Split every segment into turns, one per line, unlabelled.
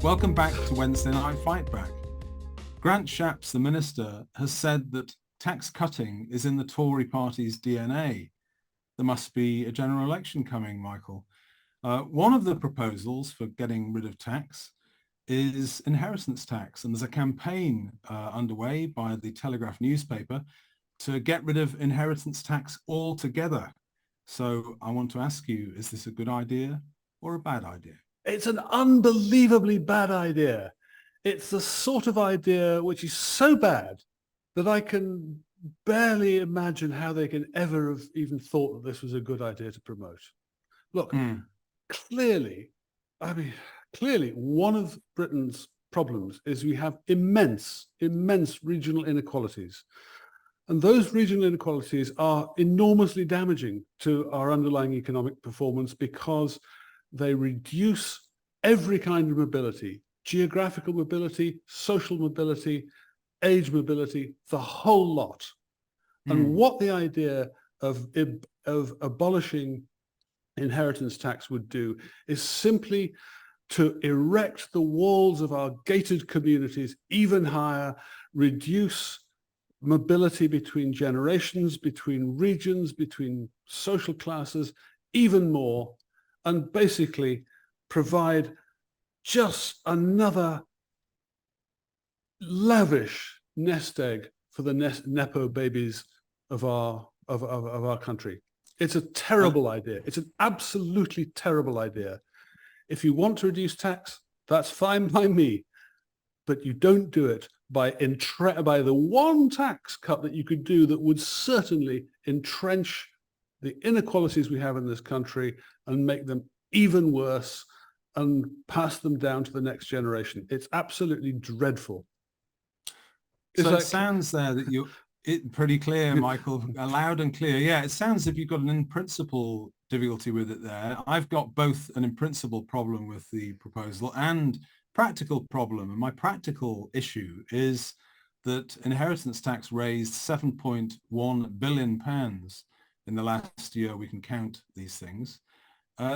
Welcome back to Wednesday Night Fightback. Grant Shapps, the minister, has said that tax cutting is in the Tory party's DNA. There must be a general election coming, Michael. One of the proposals for getting rid of tax is inheritance tax, and there's a campaign underway by the Telegraph newspaper to get rid of inheritance tax altogether. So I want to ask you, is this a good idea or a bad idea?
It's an unbelievably bad idea. It's the sort of idea which is so bad that I can barely imagine how they can ever have even thought that this was a good idea to promote. Look, clearly one of Britain's problems is we have immense regional inequalities. And those regional inequalities are enormously damaging to our underlying economic performance because they reduce every kind of mobility, geographical mobility, social mobility, age mobility, the whole lot. And what the idea of abolishing inheritance tax would do is simply to erect the walls of our gated communities even higher, reduce mobility between generations, between regions, between social classes, even more, and basically provide just another lavish nest egg for the nepo babies of our country. It's a terrible idea. It's an absolutely terrible idea. If you want to reduce tax, that's fine by me, but you don't do it by the one tax cut that you could do that would certainly entrench the inequalities we have in this country and make them even worse and pass them down to the next generation. It's absolutely dreadful.
So it sounds there that you're pretty clear, Michael, loud and clear. Yeah, it sounds as if you've got an in-principle difficulty with it there. I've got both an in-principle problem with the proposal and practical problem. And my practical issue is that inheritance tax raised £7.1 billion in the last year. We can count these things.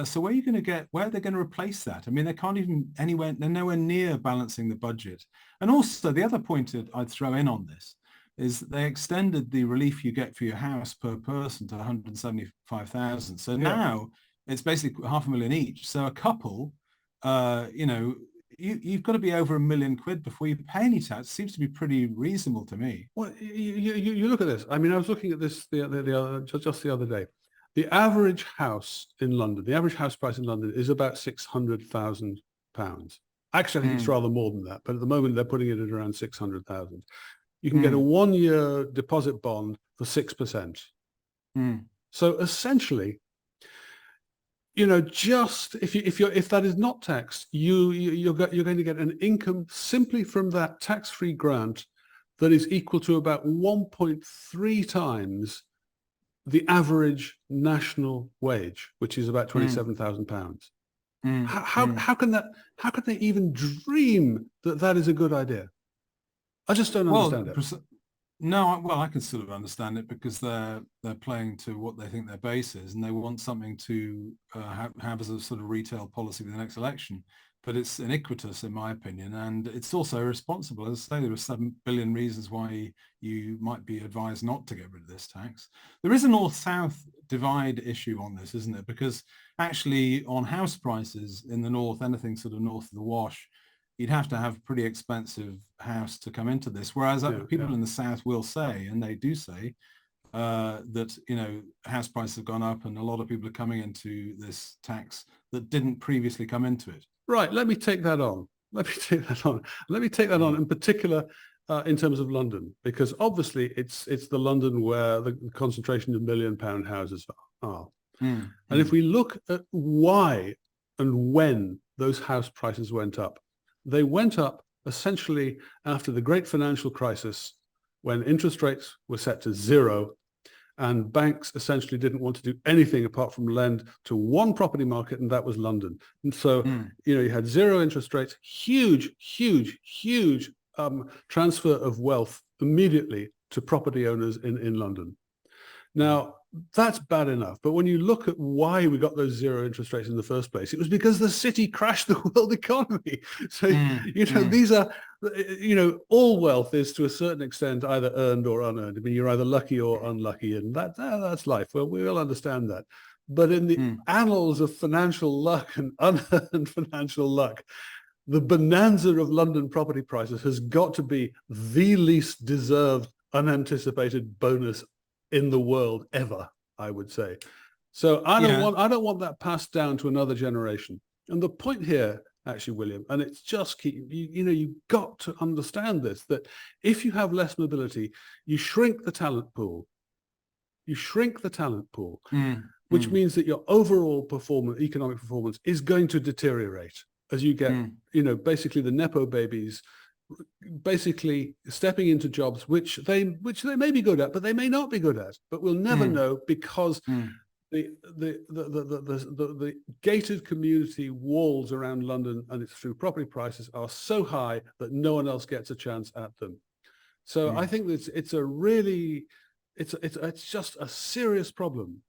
So where are they going to replace that? I mean, they can't even they're nowhere near balancing the budget. And also the other point that I'd throw in on this is that they extended the relief you get for your house per person to 175,000. So now it's basically £500,000 each. So a couple, you've got to be over £1 million before you pay any tax. It seems to be pretty reasonable to me.
Well, you look at this. I mean, I was looking at this just the other day. The average house in London, the average house price in London is about £600,000. Actually, I think it's rather more than that, but at the moment they're putting it at around 600,000. You can get a 1-year deposit bond for 6%. So essentially, just if that is not taxed, you're going to get an income simply from that tax-free grant that is equal to about 1.3 times the average national wage, which is about £27,000. How can they even dream that is a good idea? I just don't understand it.
No, well, I can sort of understand it because they're playing to what they think their base is, and they want something to have as a sort of retail policy for the next election. But it's iniquitous, in my opinion, and it's also irresponsible. As I say, there are 7 billion reasons why you might be advised not to get rid of this tax. There is a north-south divide issue on this, isn't it? Because actually on house prices in the north, anything sort of north of the Wash, you'd have to have a pretty expensive house to come into this. Whereas people in the south will say, and they do say, that, house prices have gone up and a lot of people are coming into this tax that didn't previously come into it.
Right, let me take that on. Let me take that on in particular in terms of London, because obviously it's the London where the concentration of £1 million houses are. And if we look at why and when those house prices went up, they went up essentially after the great financial crisis when interest rates were set to zero and banks essentially didn't want to do anything apart from lend to one property market, and that was London. And so, you had zero interest rates, huge transfer of wealth immediately to property owners in London. Now, that's bad enough. But when you look at why we got those zero interest rates in the first place, it was because the city crashed the world economy. So, these are, all wealth is to a certain extent either earned or unearned. I mean, you're either lucky or unlucky, and that's life. Well, we all understand that. But in the annals of financial luck and unearned financial luck, the bonanza of London property prices has got to be the least deserved unanticipated bonus in the world ever, I would say. So I don't want that passed down to another generation. And the point here, actually, William, and it's just you've got to understand this, that if you have less mobility, you shrink the talent pool. You shrink the talent pool, which means that your overall economic performance is going to deteriorate as you get, basically the Nepo babies basically stepping into jobs which they may be good at, but they may not be good at. But we'll never know, because the gated community walls around London and its through property prices are so high that no one else gets a chance at them. So I think that it's just a serious problem.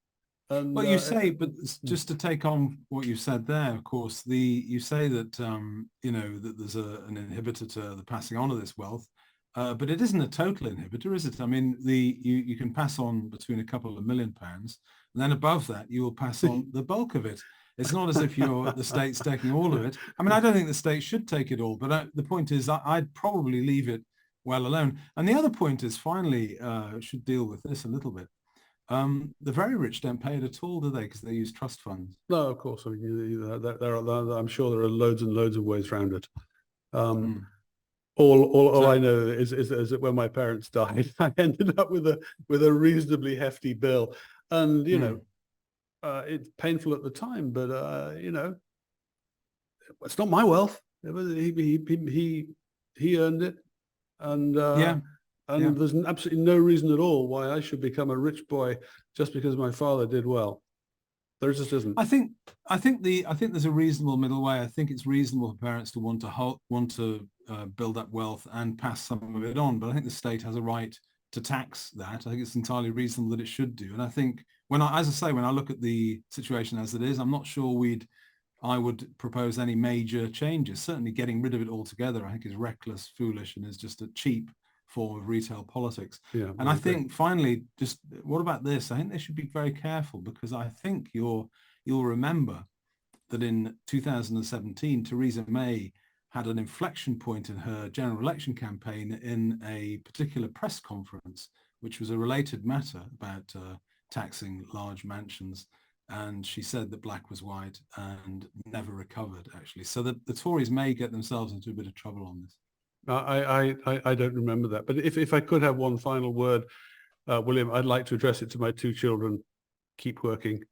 And,
well, you say, but just to take on what you said there, of course, you say that that there's an inhibitor to the passing on of this wealth, but it isn't a total inhibitor, is it? I mean, you can pass on between a couple of £1 million, and then above that you will pass on the bulk of it. It's not as if the state's taking all of it. I mean, I don't think the state should take it all, but the point is I'd probably leave it well alone. And the other point is, finally, should deal with this a little bit. The very rich don't pay it at all, do they? Because they use trust funds.
No, of course. I mean, I'm sure there are loads and loads of ways around it. All I know is that when my parents died, I ended up with a reasonably hefty bill, and it's painful at the time, but it's not my wealth. He earned it, and there's absolutely no reason at all why I should become a rich boy just because my father did well. There just isn't.
I think there's a reasonable middle way. I think it's reasonable for parents to want to build up wealth and pass some of it on, but I think the state has a right to tax that. I think it's entirely reasonable that it should do. And I think when I look at the situation as it is, I'm not sure I would propose any major changes. Certainly getting rid of it altogether, I think, is reckless, foolish, and is just a cheap form of retail politics. And I think, finally, just what about this? I think they should be very careful, because I think you'll remember that in 2017, Theresa May had an inflection point in her general election campaign in a particular press conference, which was a related matter about taxing large mansions. And she said that black was white, and never recovered, actually. So the Tories may get themselves into a bit of trouble on this.
I don't remember that. But if I could have one final word, William, I'd like to address it to my two children. Keep working.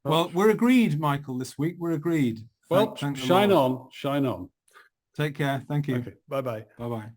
Well, we're agreed, Michael, this week. We're agreed.
Well, shine on.
Take care. Thank you.
Okay. Bye-bye.
Bye-bye.